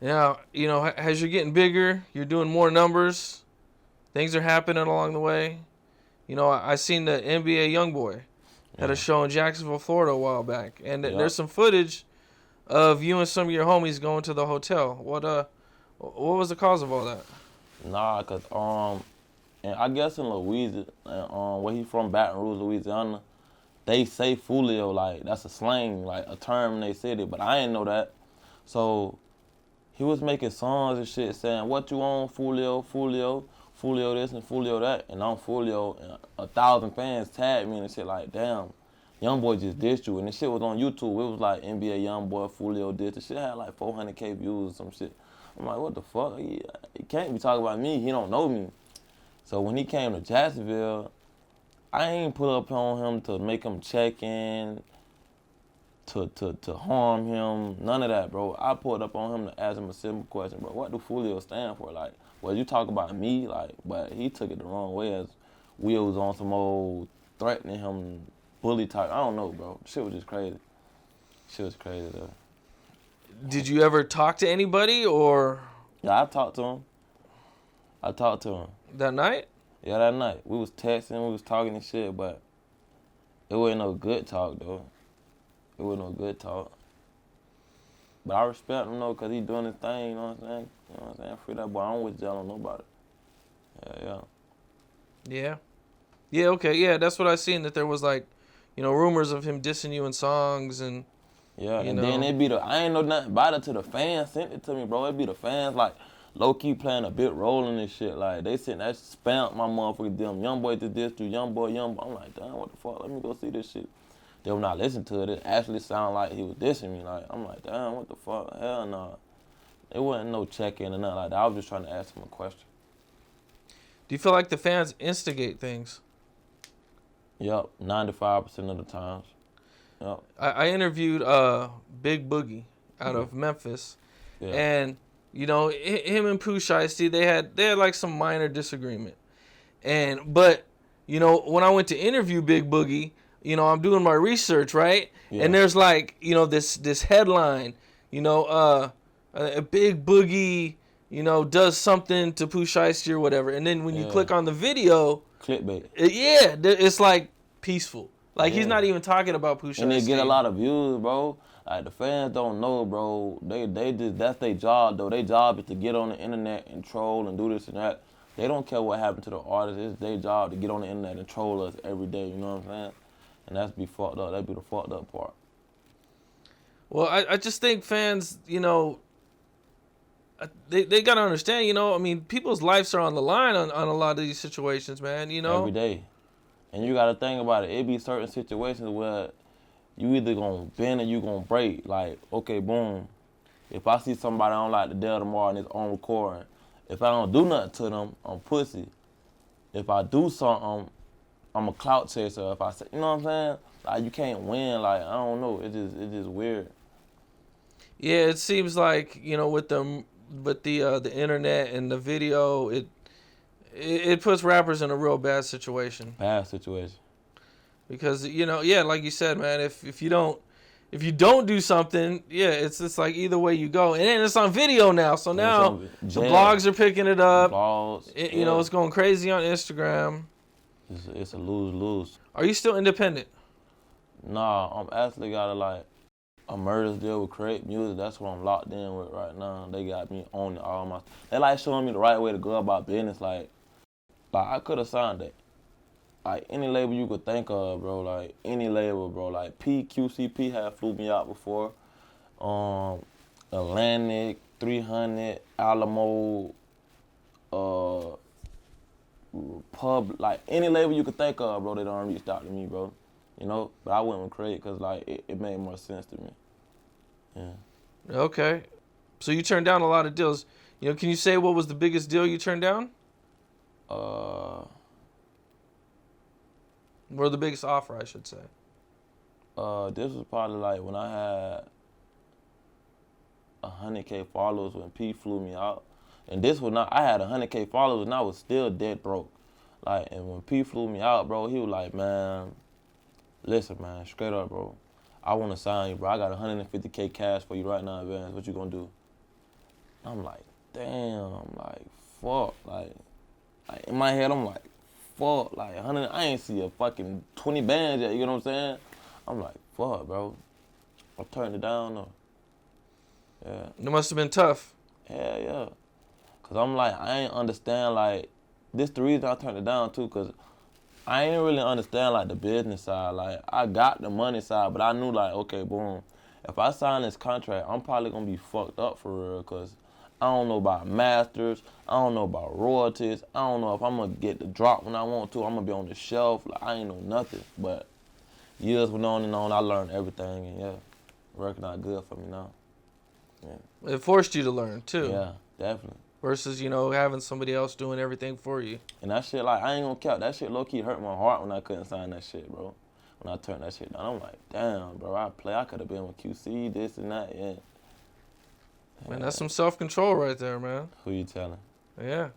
Now, as you're getting bigger, you're doing more numbers. Things are happening along the way. I seen the NBA YoungBoy had a Yeah. show in Jacksonville, Florida a while back, and Yep. there's some footage of you and some of your homies going to the hotel. What was the cause of all that? Nah, cause and I guess in Louisiana, where he from, Baton Rouge, Louisiana, they say Foolio, like that's a slang, like a term they said it, but I didn't know that. So he was making songs and shit saying, "What you on, Foolio, Foolio, Foolio this and Foolio that," and I'm Foolio, and 1,000 fans tagged me and shit like, "Damn, YoungBoy just dissed you," and the shit was on YouTube. It was like NBA YoungBoy, Foolio diss. The shit had like 400K views or some shit. I'm like, what the fuck? He can't be talking about me. He don't know me. So when he came to Jacksonville, I ain't put up on him to make him check in, to harm him, none of that, bro. I pulled up on him to ask him a simple question, bro. What do Foolio stand for? Like, well, you talk about me, like, but he took it the wrong way as we was on some old threatening him, bully type. I don't know, bro. Shit was just crazy. Shit was crazy, though. Did you ever talk to anybody or Yeah, I talked to him. I talked to him. that night? Yeah, that night. We was texting, we was talking and shit, but it wasn't no good talk, though. It wasn't no good talk. But I respect him, though, because he doing his thing, you know what I'm saying? You know what I'm saying? Free that boy. I don't wish jail on nobody. Yeah. Yeah. Yeah, okay. Yeah, that's what I seen, that there was like, rumors of him dissing you in songs and Yeah, you and know. then it be I ain't know nothing about it till the fans sent it to me, bro. It be the fans, like, low-key playing a bit role in this shit. Like, they sent that spam my motherfucking them. YoungBoy did this to YoungBoy. I'm like, damn, what the fuck? Let me go see this shit. They when I listen to it, it actually sound like he was dissing me. Like, I'm like, damn, what the fuck? Hell no. It wasn't no check-in or nothing like that. I was just trying to ask him a question. Do you feel like the fans instigate things? Yep, 95% of the times. Yep. I interviewed Big Boogie out of Memphis, Yeah. and him and Pooh Shiesty, they had like some minor disagreement, but when I went to interview Big Boogie, I'm doing my research, right? Yeah. And there's like this headline, a Big Boogie does something to Pooh Shiesty or whatever, and then when you click on the video, clickbait. It's like peaceful. Like, he's Yeah. not even talking about Pooh Shiesty. And they get a lot of views, bro. Like, the fans don't know, bro. They just, that's their job, though. Their job is to get on the internet and troll and do this and that. They don't care what happened to the artists. It's their job to get on the internet and troll us every day, you know what I'm saying? And that's be fucked up. That'd be the fucked up part. Well, I just think fans, they got to understand, I mean, people's lives are on the line on a lot of these situations, man, Every day. And you got to think about it. It be certain situations where you either going to bend or you going to break. Like, okay, boom. If I see somebody I don't like today or tomorrow and it's on recording, if I don't do nothing to them, I'm pussy. If I do something, I'm a clout chaser. If I say, you know what I'm saying? Like, you can't win. Like, I don't know. It's just weird. Yeah, it seems like, with the internet and the video, it puts rappers in a real bad situation. Bad situation. Because like you said, man, if you don't do something, it's like either way you go, and then it's on video now. So now the blogs are picking it up. Blogs, it's going crazy on Instagram. It's a lose-lose. Are you still independent? Nah, I'm actually got a murders deal with Create Music. That's what I'm locked in with right now. They got me on all my. They like showing me the right way to go about business. Like I could have signed that. Like, any label you could think of, bro. Like, any label, bro. Like, PQCP had flew me out before. Atlantic, 300, Alamo, Pub. Like, any label you could think of, bro, they done reached out to me, bro. But I went with Craig because, like, it made more sense to me. Yeah. Okay. So you turned down a lot of deals. Can you say what was the biggest deal you turned down? Or the biggest offer, I should say. This was probably like when I had 100K followers when P flew me out. And this was not, I had 100K followers and I was still dead broke. Like, and when P flew me out, bro, he was like, man, listen, man, straight up, bro. I want to sign you, bro. I got 150K cash for you right now, advance. What you gonna do? I'm like, damn, like, fuck. Like in my head, I'm like, fuck. Like, 100, I ain't see a fucking 20 bands yet, you know what I'm saying? I'm like, fuck, bro. I turned it down, though. Yeah. It must have been tough. Hell yeah. Cause I'm like, I ain't understand, like, this the reason I turned it down too, cause I ain't really understand like the business side. Like, I got the money side, but I knew like, okay, boom, if I sign this contract, I'm probably gonna be fucked up for real, cause I don't know about masters, I don't know about royalties, I don't know if I'm gonna get the drop when I want to, I'm gonna be on the shelf, like I ain't know nothing. But years went on and on, I learned everything, and yeah, working out good for me now. Yeah. It forced you to learn too. Yeah, definitely. Versus, having somebody else doing everything for you. And that shit, like, I ain't gonna count. That shit low-key hurt my heart when I couldn't sign that shit, bro. When I turned that shit down, I'm like, damn, bro, I could have been with QC, this and that, yeah. Man, that's some self-control right there, man. Who you telling? Yeah.